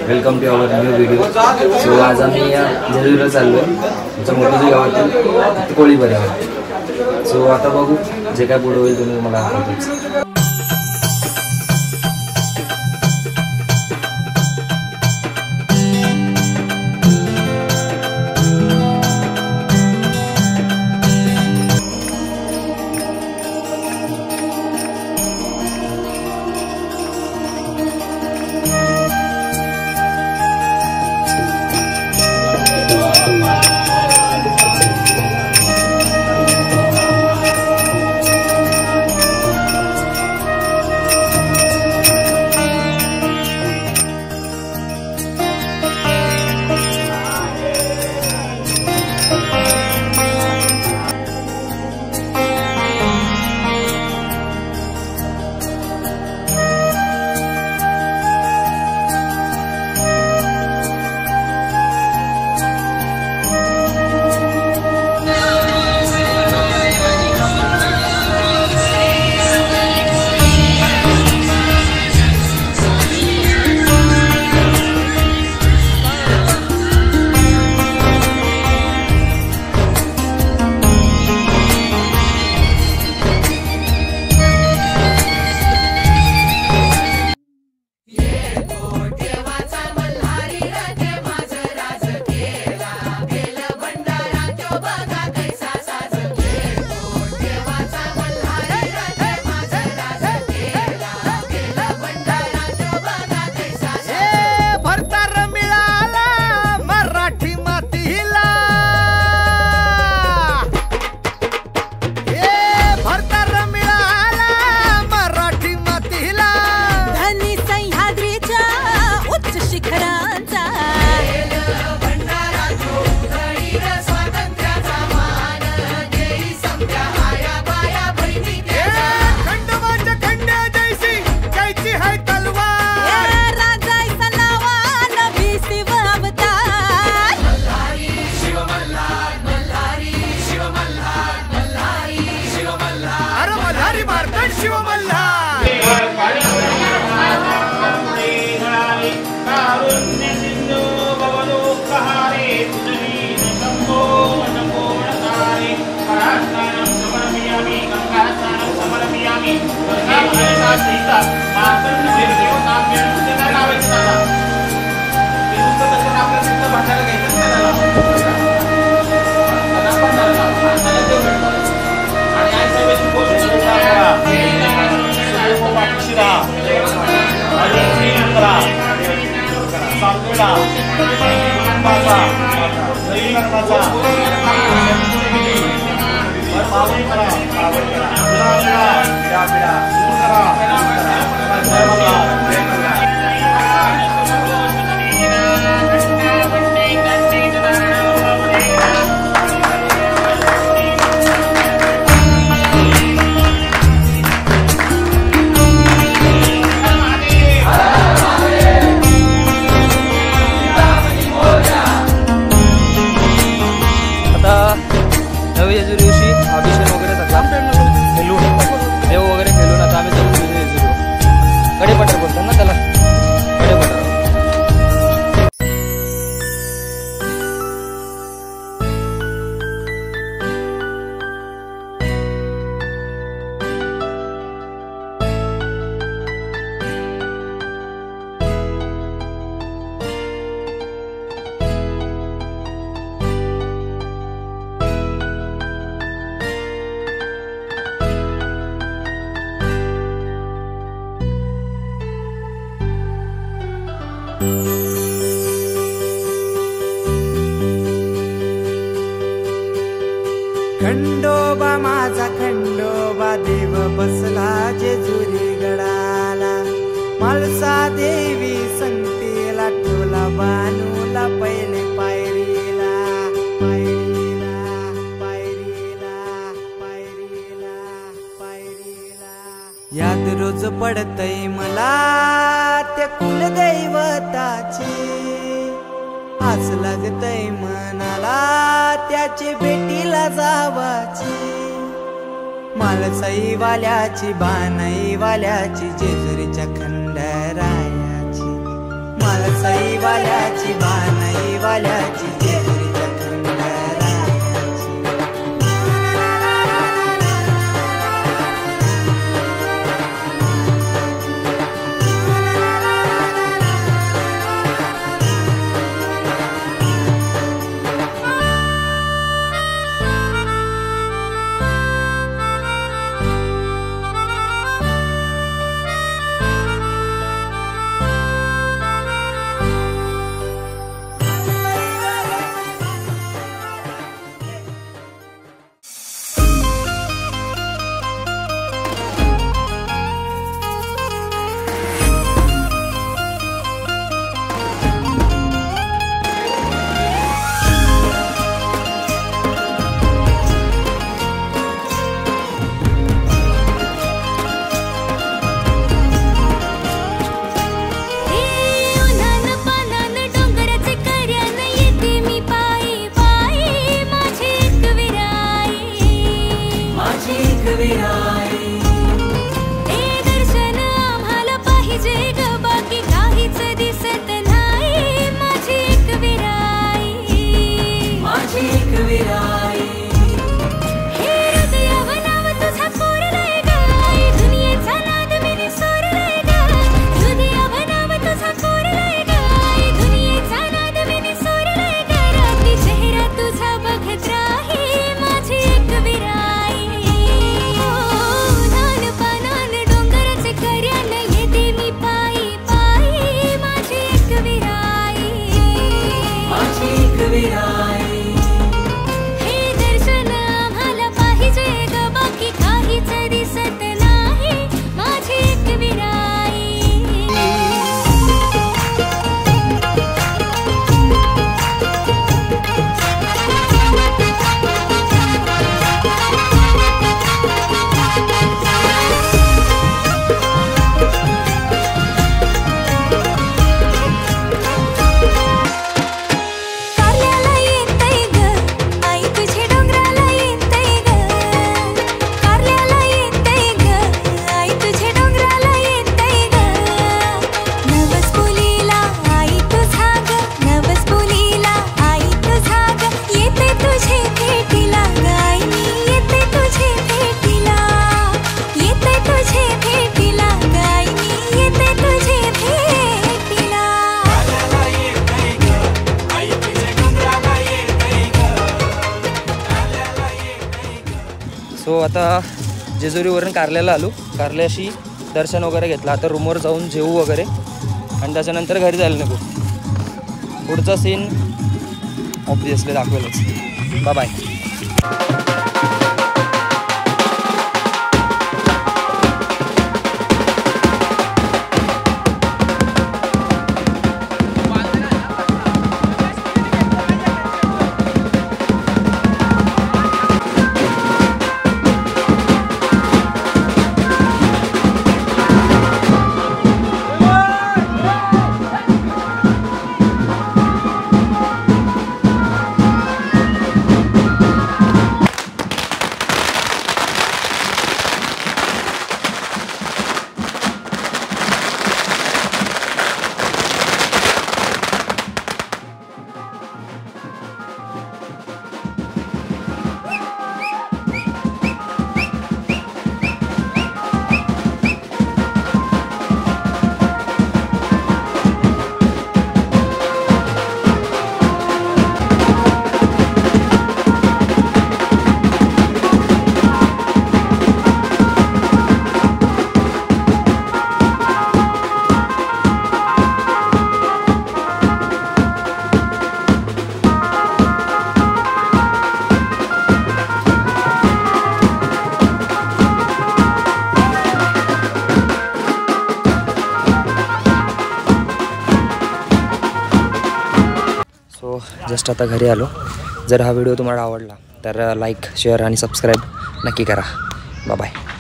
Welcome to our new video. So आज आम्ही जेजुरीला चाललो आहे. आमच्या मोठोजी गावातील कोळी बऱ्यावर. सो आता बघू जे काय पुढे होईल तुम्ही मला दाखवतोच. खंडोबा माझा खंडोबा देव बसला जेजुरी गडाला. माळसा देवी संगतीला ठेवला बानूला पहिले पायरीला पायरीला पायरीला पायरीला पायरीला. याद रोज पडतय मला त्या कुलदैवताची. आस लागतय मनाला त्याची भेटीला जावाची. माळसाई वाल्याची बानाई वाल्याची जेजुरीच्या खंडरायाची. माळसाई वाल्याची बानाई वाल्याची जेजुरीच्या खंडाराची सो आता जेजुरीवरून कारल्याला आलो. कारल्याशी दर्शन वगैरे घेतलं. आता रूमवर जाऊन जेवू वगैरे आणि त्याच्यानंतर घरी जायला नको. पुढचा सीन ऑब्वियसली दाखवेलच. Bye bye. जस्ट आता घरी आलो. जर हा व्हिडिओ तुम्हाला आवडला तर लाईक शेअर आणि सबस्क्राईब नक्की करा. Bye bye.